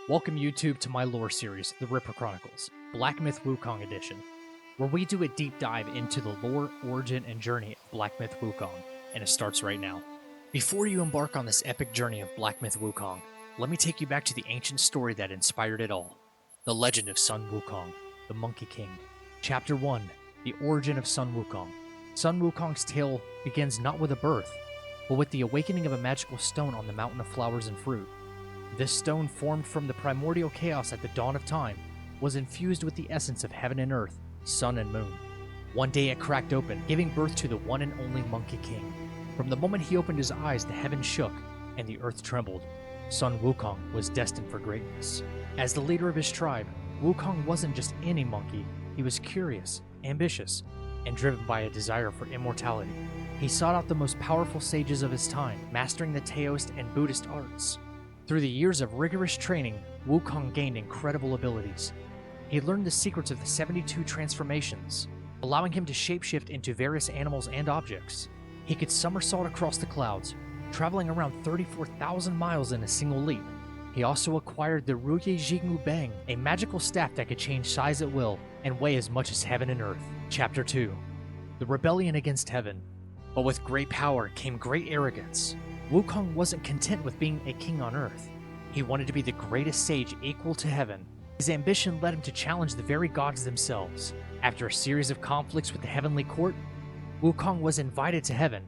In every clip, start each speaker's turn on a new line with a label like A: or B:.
A: Welcome YouTube to my lore series, The Ripper Chronicles, Black Myth Wukong Edition, where we do a deep dive into the lore, origin, and journey of Black Myth Wukong, and it starts right now. Before you embark on this epic journey of Black Myth Wukong, let me take you back to the ancient story that inspired it all, the legend of Sun Wukong, the Monkey King. Chapter 1, The Origin of Sun Wukong. Sun Wukong's tale begins not with a birth, but with the awakening of a magical stone on the Mountain of Flowers and Fruit. This stone, formed from the primordial chaos at the dawn of time, was infused with the essence of heaven and earth, sun and moon. One day it cracked open, giving birth to the one and only Monkey King. From the moment he opened his eyes, the heavens shook and the earth trembled. Sun Wukong was destined for greatness. As the leader of his tribe, Wukong wasn't just any monkey. He was curious, ambitious, and driven by a desire for immortality. He sought out the most powerful sages of his time, mastering the Taoist and Buddhist arts. Through the years of rigorous training, Wukong gained incredible abilities. He learned the secrets of the 72 transformations, allowing him to shapeshift into various animals and objects. He could somersault across the clouds, traveling around 34,000 miles in a single leap. He also acquired the Ruye Jingwu Bang, a magical staff that could change size at will and weigh as much as heaven and earth. Chapter 2, The Rebellion Against Heaven. But with great power came great arrogance. Wukong wasn't content with being a king on earth. He wanted to be the greatest sage equal to heaven. His ambition led him to challenge the very gods themselves. After a series of conflicts with the heavenly court, Wukong was invited to heaven,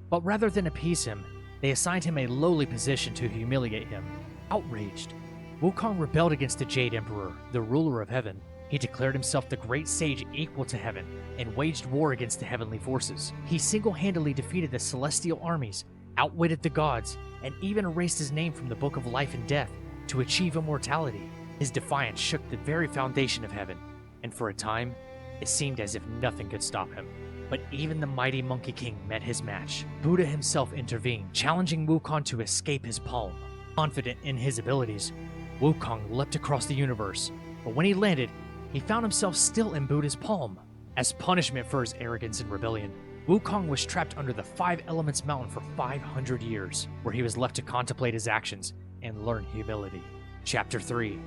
A: but rather than appease him, they assigned him a lowly position to humiliate him. Outraged, Wukong rebelled against the Jade Emperor, the ruler of heaven. He declared himself the great sage equal to heaven and waged war against the heavenly forces. He single-handedly defeated the celestial armies, outwitted the gods, and even erased his name from the Book of Life and Death to achieve immortality. His defiance shook the very foundation of heaven, and for a time, it seemed as if nothing could stop him. But even the mighty Monkey King met his match. Buddha himself intervened, challenging Wukong to escape his palm. Confident in his abilities, Wukong leapt across the universe, but when he landed, he found himself still in Buddha's palm. As punishment for his arrogance and rebellion, Wukong was trapped under the Five Elements Mountain for 500 years, where he was left to contemplate his actions and learn humility. Chapter 3,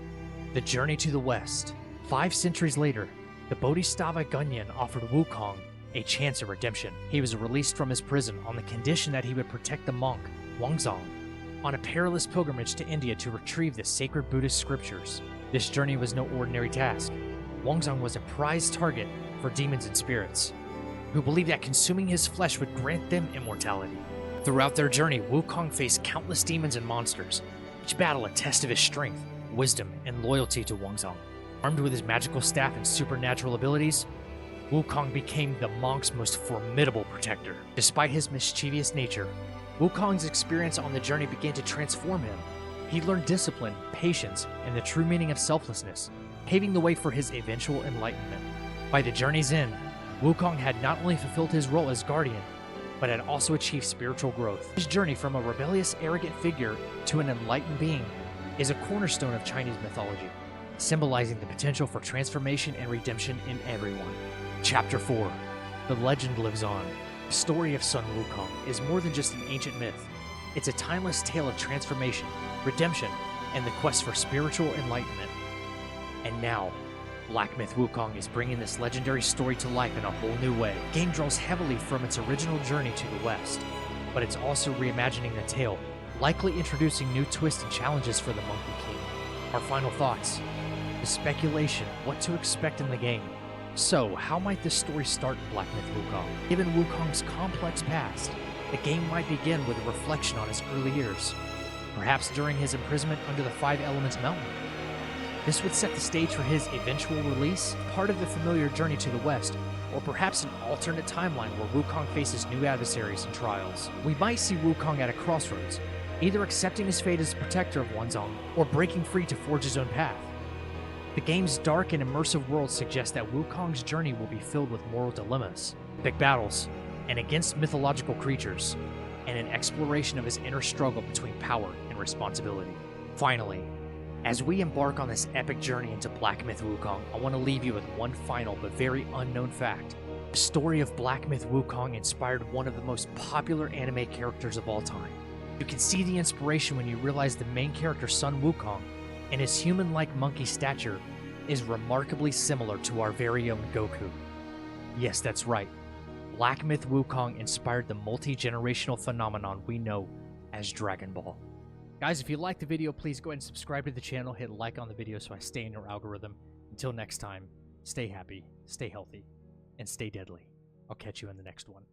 A: The Journey to the West. 5 centuries later, the Bodhisattva Gunyan offered Wukong a chance of redemption. He was released from his prison on the condition that he would protect the monk, Xuanzang, on a perilous pilgrimage to India to retrieve the sacred Buddhist scriptures. This journey was no ordinary task. Xuanzang was a prized target for demons and spirits, who believed that consuming his flesh would grant them immortality. Throughout their journey, Wukong faced countless demons and monsters, each battle a test of his strength, wisdom, and loyalty to Xuanzang. Armed with his magical staff and supernatural abilities, Wukong became the monk's most formidable protector. Despite his mischievous nature, Wukong's experience on the journey began to transform him. He learned discipline, patience, and the true meaning of selflessness, paving the way for his eventual enlightenment. By the journey's end, Wukong had not only fulfilled his role as guardian, but had also achieved spiritual growth. His journey from a rebellious, arrogant figure to an enlightened being is a cornerstone of Chinese mythology, symbolizing the potential for transformation and redemption in everyone. Chapter 4, The Legend Lives On. The story of Sun Wukong is more than just an ancient myth. It's a timeless tale of transformation, redemption, and the quest for spiritual enlightenment. And now, Black Myth Wukong is bringing this legendary story to life in a whole new way. The game draws heavily from its original journey to the west, but it's also reimagining the tale, likely introducing new twists and challenges for the Monkey King. Our final thoughts, the speculation, what to expect in the game. So, how might this story start in Black Myth Wukong? Given Wukong's complex past, the game might begin with a reflection on his early years, perhaps during his imprisonment under the Five Elements Mountain. This would set the stage for his eventual release, part of the familiar journey to the west, or perhaps an alternate timeline where Wukong faces new adversaries and trials. We might see Wukong at a crossroads, either accepting his fate as protector of Xuanzang, or breaking free to forge his own path. The game's dark and immersive world suggests that Wukong's journey will be filled with moral dilemmas, big battles, and against mythological creatures, and an exploration of his inner struggle between power and responsibility. Finally, as we embark on this epic journey into Black Myth Wukong, I want to leave you with one final but very unknown fact. The story of Black Myth Wukong inspired one of the most popular anime characters of all time. You can see the inspiration when you realize the main character Sun Wukong and his human-like monkey stature is remarkably similar to our very own Goku. Yes, that's right. Black Myth Wukong inspired the multi-generational phenomenon we know as Dragon Ball. Guys, if you liked the video, please go ahead and subscribe to the channel, hit like on the video so I stay in your algorithm. Until next time, stay happy, stay healthy, and stay deadly. I'll catch you in the next one.